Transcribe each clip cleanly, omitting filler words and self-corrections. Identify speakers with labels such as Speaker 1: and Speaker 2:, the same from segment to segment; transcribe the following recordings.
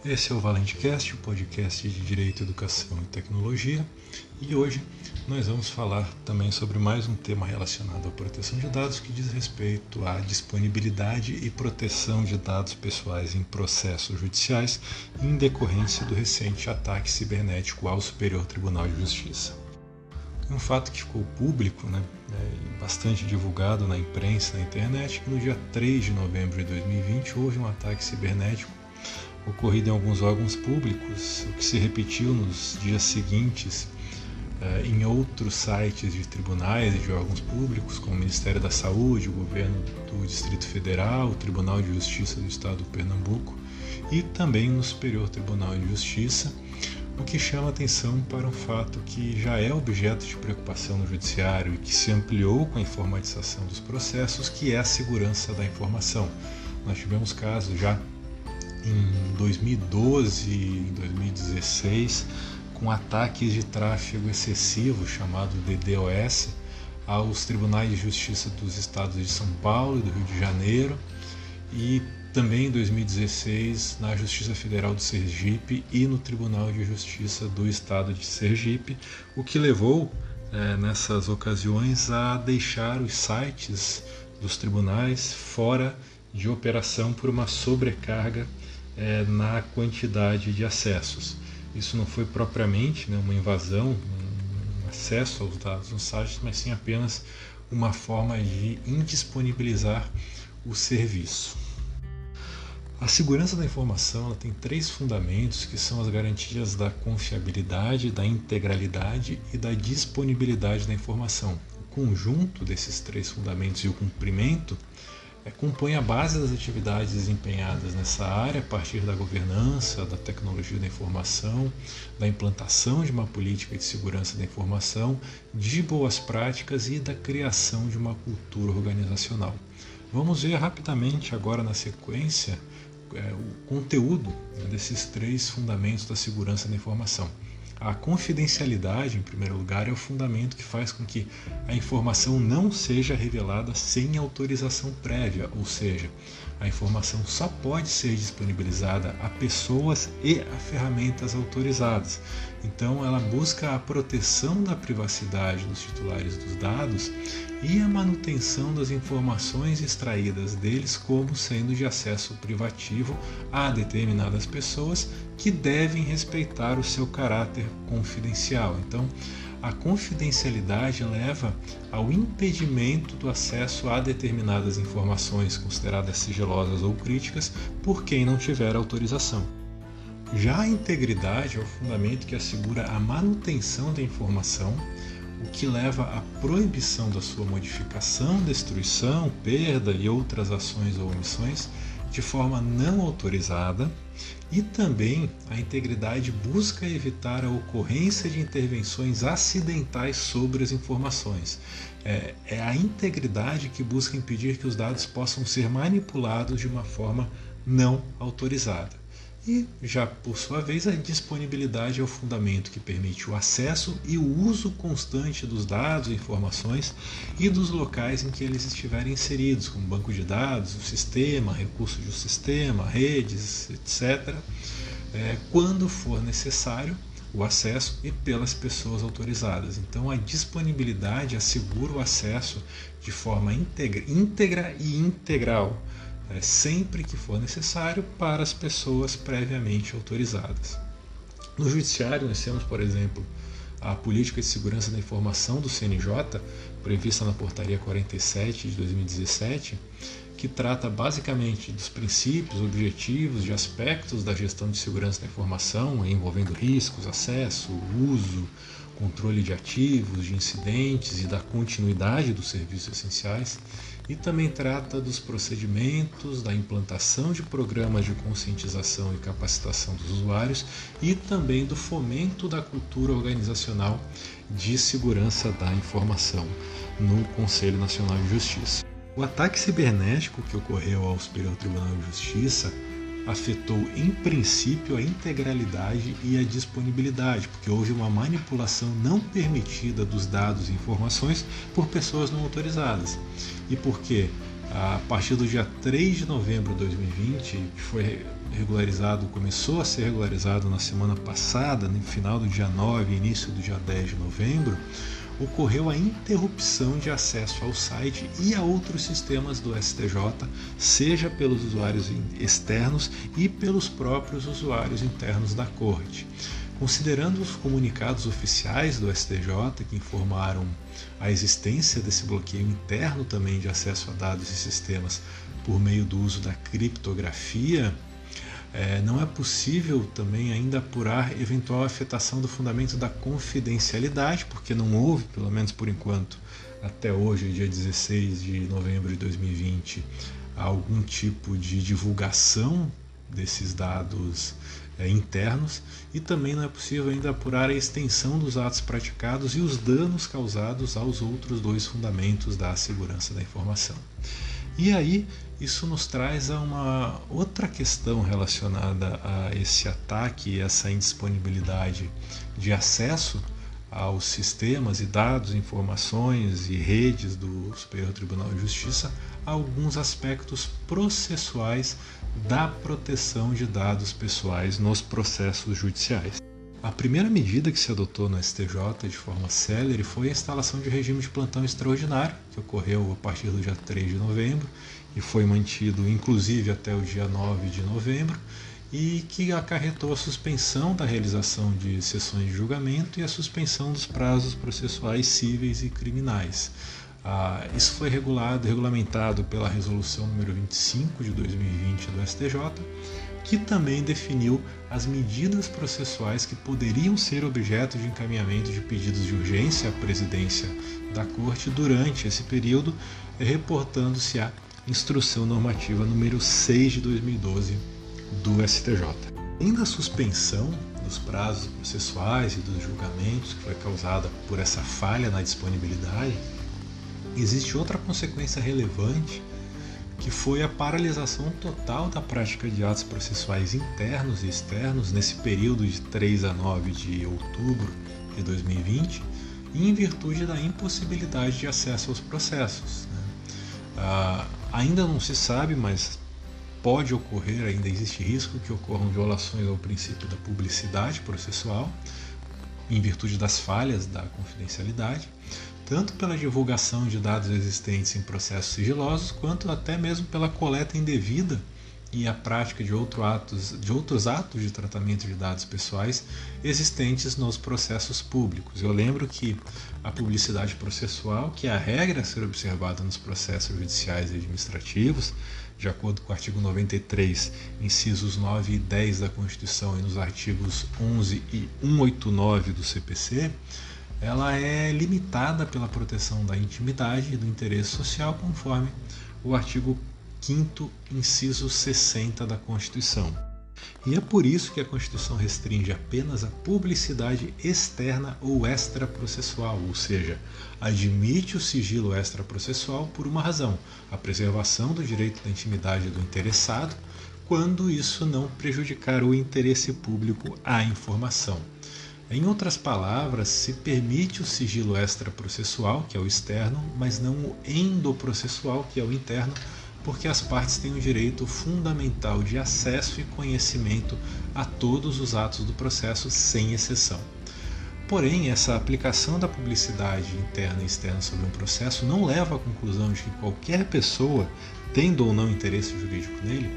Speaker 1: Esse é o ValenteCast, o podcast de Direito, Educação e Tecnologia, e hoje nós vamos falar também sobre mais um tema relacionado à proteção de dados que diz respeito à disponibilidade e proteção de dados pessoais em processos judiciais em decorrência do recente ataque cibernético ao Superior Tribunal de Justiça. Um fato que ficou público, e bastante divulgado na imprensa, na internet, que no dia 3 de novembro de 2020 houve um ataque cibernético ocorrido em alguns órgãos públicos, o que se repetiu nos dias seguintes em outros sites de tribunais e de órgãos públicos, como o Ministério da Saúde, o Governo do Distrito Federal, o Tribunal de Justiça do Estado do Pernambuco e também no Superior Tribunal de Justiça, o que chama atenção para um fato que já é objeto de preocupação no Judiciário e que se ampliou com a informatização dos processos, que é a segurança da informação. Nós tivemos casos já em 2012 e em 2016, com ataques de tráfego excessivo, chamado DDoS, aos tribunais de justiça dos estados de São Paulo e do Rio de Janeiro, e também em 2016 na Justiça Federal do Sergipe e no Tribunal de Justiça do Estado de Sergipe, o que levou, nessas ocasiões, a deixar os sites dos tribunais fora de operação por uma sobrecarga na quantidade de acessos. Isso não foi propriamente uma invasão, um acesso aos dados nos sites, mas sim apenas uma forma de indisponibilizar o serviço. A segurança da informação tem três fundamentos, que são as garantias da confiabilidade, da integralidade e da disponibilidade da informação. O conjunto desses três fundamentos e o cumprimento compõe a base das atividades desempenhadas nessa área a partir da governança, da tecnologia da informação, da implantação de uma política de segurança da informação, de boas práticas e da criação de uma cultura organizacional. Vamos ver rapidamente agora na sequência o conteúdo desses três fundamentos da segurança da informação. A confidencialidade, em primeiro lugar, é o fundamento que faz com que a informação não seja revelada sem autorização prévia, ou seja, a informação só pode ser disponibilizada a pessoas e a ferramentas autorizadas. Então, ela busca a proteção da privacidade dos titulares dos dados e a manutenção das informações extraídas deles como sendo de acesso privativo a determinadas pessoas que devem respeitar o seu caráter confidencial. Então, a confidencialidade leva ao impedimento do acesso a determinadas informações consideradas sigilosas ou críticas por quem não tiver autorização. Já a integridade é o fundamento que assegura a manutenção da informação, o que leva à proibição da sua modificação, destruição, perda e outras ações ou omissões de forma não autorizada, e também a integridade busca evitar a ocorrência de intervenções acidentais sobre as informações. É a integridade que busca impedir que os dados possam ser manipulados de uma forma não autorizada. E, já por sua vez, a disponibilidade é o fundamento que permite o acesso e o uso constante dos dados e informações e dos locais em que eles estiverem inseridos, como banco de dados, o sistema, recursos do sistema, redes, etc., quando for necessário o acesso e pelas pessoas autorizadas. Então, a disponibilidade assegura o acesso de forma íntegra e integral, sempre que for necessário, para as pessoas previamente autorizadas. No Judiciário, nós temos, por exemplo, a Política de Segurança da Informação do CNJ, prevista na Portaria 47 de 2017, que trata basicamente dos princípios, objetivos e aspectos da gestão de segurança da informação, envolvendo riscos, acesso, uso, controle de ativos, de incidentes e da continuidade dos serviços essenciais, e também trata dos procedimentos, da implantação de programas de conscientização e capacitação dos usuários e também do fomento da cultura organizacional de segurança da informação no Conselho Nacional de Justiça. O ataque cibernético que ocorreu ao Superior Tribunal de Justiça afetou em princípio a integralidade e a disponibilidade, porque houve uma manipulação não permitida dos dados e informações por pessoas não autorizadas. E por quê? A partir do dia 3 de novembro de 2020, que foi regularizado, começou a ser regularizado na semana passada, no final do dia 9 e início do dia 10 de novembro, ocorreu a interrupção de acesso ao site e a outros sistemas do STJ, seja pelos usuários externos e pelos próprios usuários internos da Corte. Considerando os comunicados oficiais do STJ, que informaram a existência desse bloqueio interno também de acesso a dados e sistemas por meio do uso da criptografia, não é possível também ainda apurar eventual afetação do fundamento da confidencialidade, porque não houve, pelo menos por enquanto, até hoje, dia 16 de novembro de 2020, algum tipo de divulgação desses dados internos, e também não é possível ainda apurar a extensão dos atos praticados e os danos causados aos outros dois fundamentos da segurança da informação. E aí, isso nos traz a uma outra questão relacionada a esse ataque e essa indisponibilidade de acesso aos sistemas e dados, informações e redes do Superior Tribunal de Justiça a alguns aspectos processuais da proteção de dados pessoais nos processos judiciais. A primeira medida que se adotou no STJ de forma célere foi a instalação de regime de plantão extraordinário, que ocorreu a partir do dia 3 de novembro e foi mantido inclusive até o dia 9 de novembro, e que acarretou a suspensão da realização de sessões de julgamento e a suspensão dos prazos processuais cíveis e criminais. Isso foi regulamentado pela resolução número 25 de 2020 do STJ, que também definiu as medidas processuais que poderiam ser objeto de encaminhamento de pedidos de urgência à presidência da Corte durante esse período, reportando-se a Instrução Normativa número 6 de 2012 do STJ. Além da suspensão dos prazos processuais e dos julgamentos, que foi causada por essa falha na disponibilidade, existe outra consequência relevante, que foi a paralisação total da prática de atos processuais internos e externos nesse período de 3 a 9 de outubro de 2020, em virtude da impossibilidade de acesso aos processos. Ainda não se sabe, mas pode ocorrer, ainda existe risco que ocorram violações ao princípio da publicidade processual, em virtude das falhas da confidencialidade, tanto pela divulgação de dados existentes em processos sigilosos, quanto até mesmo pela coleta indevida e a prática de outros atos de tratamento de dados pessoais existentes nos processos públicos. Eu lembro que a publicidade processual, que é a regra a ser observada nos processos judiciais e administrativos, de acordo com o artigo 93, incisos 9 e 10 da Constituição e nos artigos 11 e 189 do CPC, ela é limitada pela proteção da intimidade e do interesse social, conforme o artigo 5º, inciso 60 da Constituição. E é por isso que a Constituição restringe apenas a publicidade externa ou extraprocessual, ou seja, admite o sigilo extraprocessual por uma razão: a preservação do direito da intimidade do interessado, quando isso não prejudicar o interesse público à informação. Em outras palavras, se permite o sigilo extraprocessual, que é o externo, mas não o endoprocessual, que é o interno, porque as partes têm o direito fundamental de acesso e conhecimento a todos os atos do processo, sem exceção. Porém, essa aplicação da publicidade interna e externa sobre um processo não leva à conclusão de que qualquer pessoa, tendo ou não interesse jurídico nele,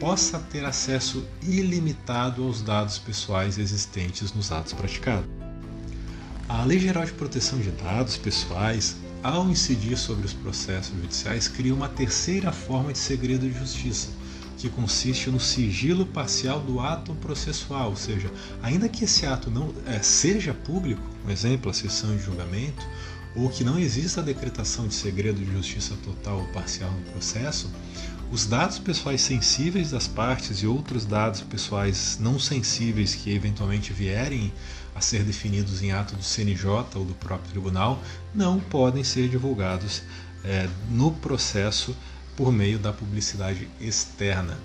Speaker 1: possa ter acesso ilimitado aos dados pessoais existentes nos atos praticados. A Lei Geral de Proteção de Dados Pessoais, ao incidir sobre os processos judiciais, cria uma terceira forma de segredo de justiça, que consiste no sigilo parcial do ato processual, ou seja, ainda que esse ato não seja público, por exemplo, a sessão de julgamento, ou que não exista a decretação de segredo de justiça total ou parcial no processo, os dados pessoais sensíveis das partes e outros dados pessoais não sensíveis que eventualmente vierem a ser definidos em ato do CNJ ou do próprio tribunal não podem ser divulgados no processo por meio da publicidade externa.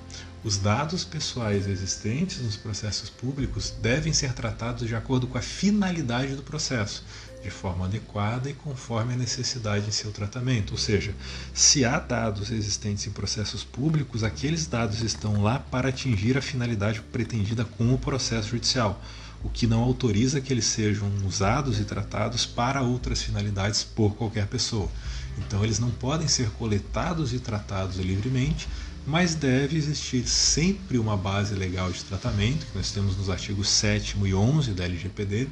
Speaker 1: Os dados pessoais existentes nos processos públicos devem ser tratados de acordo com a finalidade do processo, de forma adequada e conforme a necessidade em seu tratamento. Ou seja, se há dados existentes em processos públicos, aqueles dados estão lá para atingir a finalidade pretendida com o processo judicial, o que não autoriza que eles sejam usados e tratados para outras finalidades por qualquer pessoa. Então eles não podem ser coletados e tratados livremente, mas deve existir sempre uma base legal de tratamento, que nós temos nos artigos 7º e 11 da LGPD,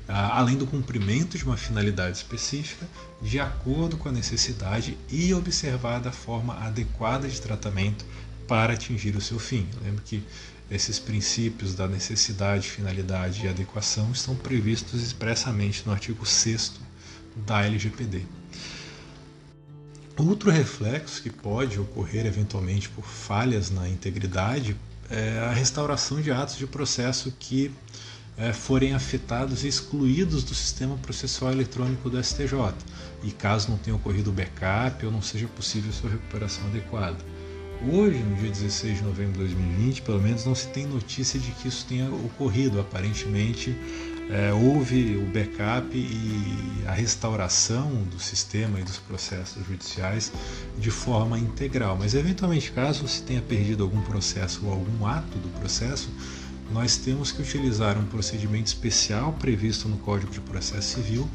Speaker 1: além do cumprimento de uma finalidade específica, de acordo com a necessidade e observada a forma adequada de tratamento para atingir o seu fim. Lembro que esses princípios da necessidade, finalidade e adequação estão previstos expressamente no artigo 6º da LGPD. Outro reflexo que pode ocorrer eventualmente por falhas na integridade é a restauração de atos de processo que forem afetados e excluídos do sistema processual eletrônico do STJ, e caso não tenha ocorrido o backup ou não seja possível sua recuperação adequada. Hoje, no dia 16 de novembro de 2020, pelo menos não se tem notícia de que isso tenha ocorrido. Aparentemente, houve o backup e a restauração do sistema e dos processos judiciais de forma integral. Mas, eventualmente, caso se tenha perdido algum processo ou algum ato do processo, nós temos que utilizar um procedimento especial previsto no Código de Processo Civil,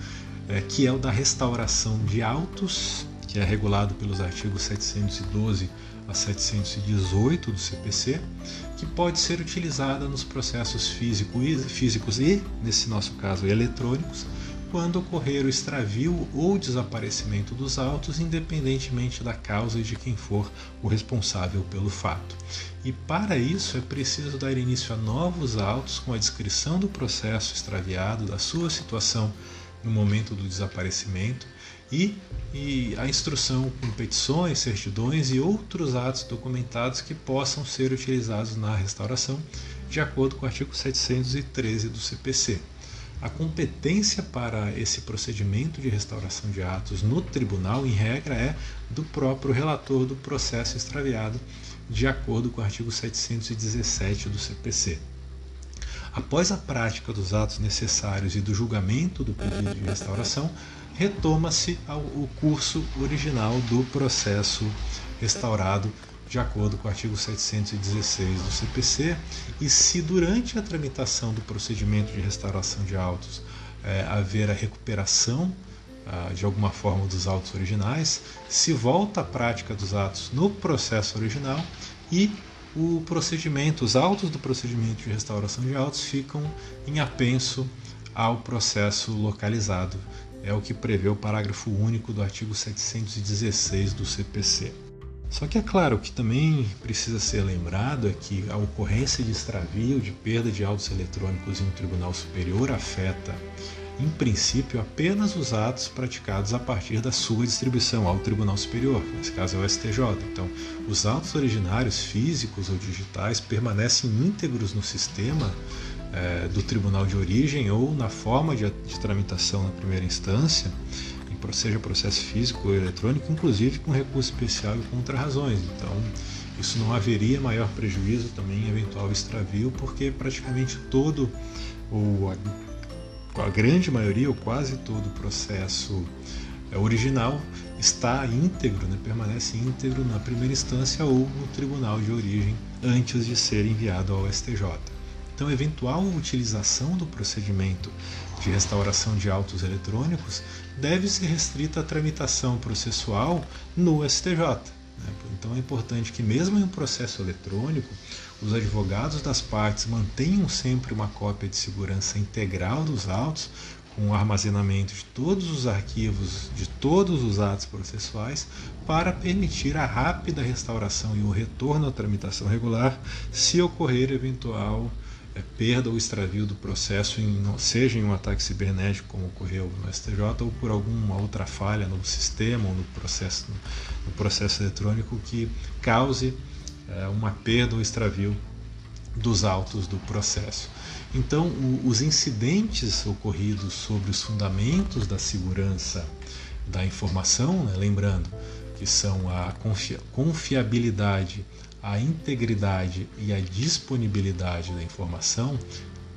Speaker 1: que é o da restauração de autos, que é regulado pelos artigos 712 a 718 do CPC, que pode ser utilizada nos processos físicos e, nesse nosso caso, eletrônicos, quando ocorrer o extravio ou desaparecimento dos autos, independentemente da causa e de quem for o responsável pelo fato. E para isso é preciso dar início a novos autos com a descrição do processo extraviado, da sua situação no momento do desaparecimento e a instrução com petições, certidões e outros atos documentados que possam ser utilizados na restauração, de acordo com o artigo 713 do CPC. A competência para esse procedimento de restauração de atos no tribunal, em regra, é do próprio relator do processo extraviado, de acordo com o artigo 717 do CPC. Após a prática dos atos necessários e do julgamento do pedido de restauração, retoma-se o curso original do processo restaurado, de acordo com o artigo 716 do CPC, e se durante a tramitação do procedimento de restauração de autos haver a recuperação de alguma forma dos autos originais, se volta à prática dos atos no processo original e os autos do procedimento de restauração de autos ficam em apenso ao processo localizado. É o que prevê o parágrafo único do artigo 716 do CPC. Só que é claro, o que também precisa ser lembrado é que a ocorrência de extravio, de perda de autos eletrônicos em um tribunal superior afeta, em princípio, apenas os atos praticados a partir da sua distribuição ao tribunal superior, nesse caso é o STJ. Então, os autos originários físicos ou digitais permanecem íntegros no sistema do tribunal de origem ou na forma de tramitação na primeira instância, seja processo físico ou eletrônico, inclusive com recurso especial e contra-razões. Então, isso não haveria maior prejuízo também em eventual extravio, porque praticamente a grande maioria ou quase todo o processo original está íntegro, permanece íntegro na primeira instância ou no tribunal de origem antes de ser enviado ao STJ. Então, eventual utilização do procedimento de restauração de autos eletrônicos deve ser restrita à tramitação processual no STJ. Então, é importante que, mesmo em um processo eletrônico, os advogados das partes mantenham sempre uma cópia de segurança integral dos autos, com o armazenamento de todos os arquivos de todos os atos processuais, para permitir a rápida restauração e o retorno à tramitação regular, se ocorrer eventual perda ou extravio do processo, seja em um ataque cibernético, como ocorreu no STJ, ou por alguma outra falha no sistema ou no processo eletrônico que cause uma perda ou extravio dos autos do processo. Então, os incidentes ocorridos sobre os fundamentos da segurança da informação, lembrando que são a confiabilidade, a integridade e a disponibilidade da informação,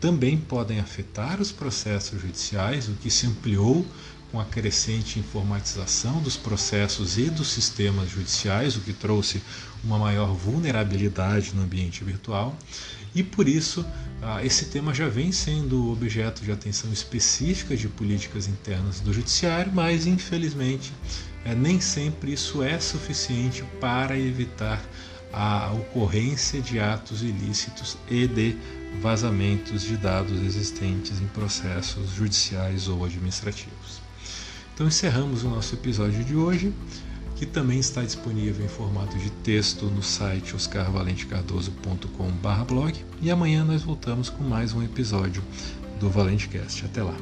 Speaker 1: também podem afetar os processos judiciais, o que se ampliou com a crescente informatização dos processos e dos sistemas judiciais, o que trouxe uma maior vulnerabilidade no ambiente virtual. E por isso, esse tema já vem sendo objeto de atenção específica de políticas internas do Judiciário, mas infelizmente nem sempre isso é suficiente para evitar a ocorrência de atos ilícitos e de vazamentos de dados existentes em processos judiciais ou administrativos. Então encerramos o nosso episódio de hoje, que também está disponível em formato de texto no site oscarvalentecardoso.com/blog, e amanhã nós voltamos com mais um episódio do ValenteCast. Até lá!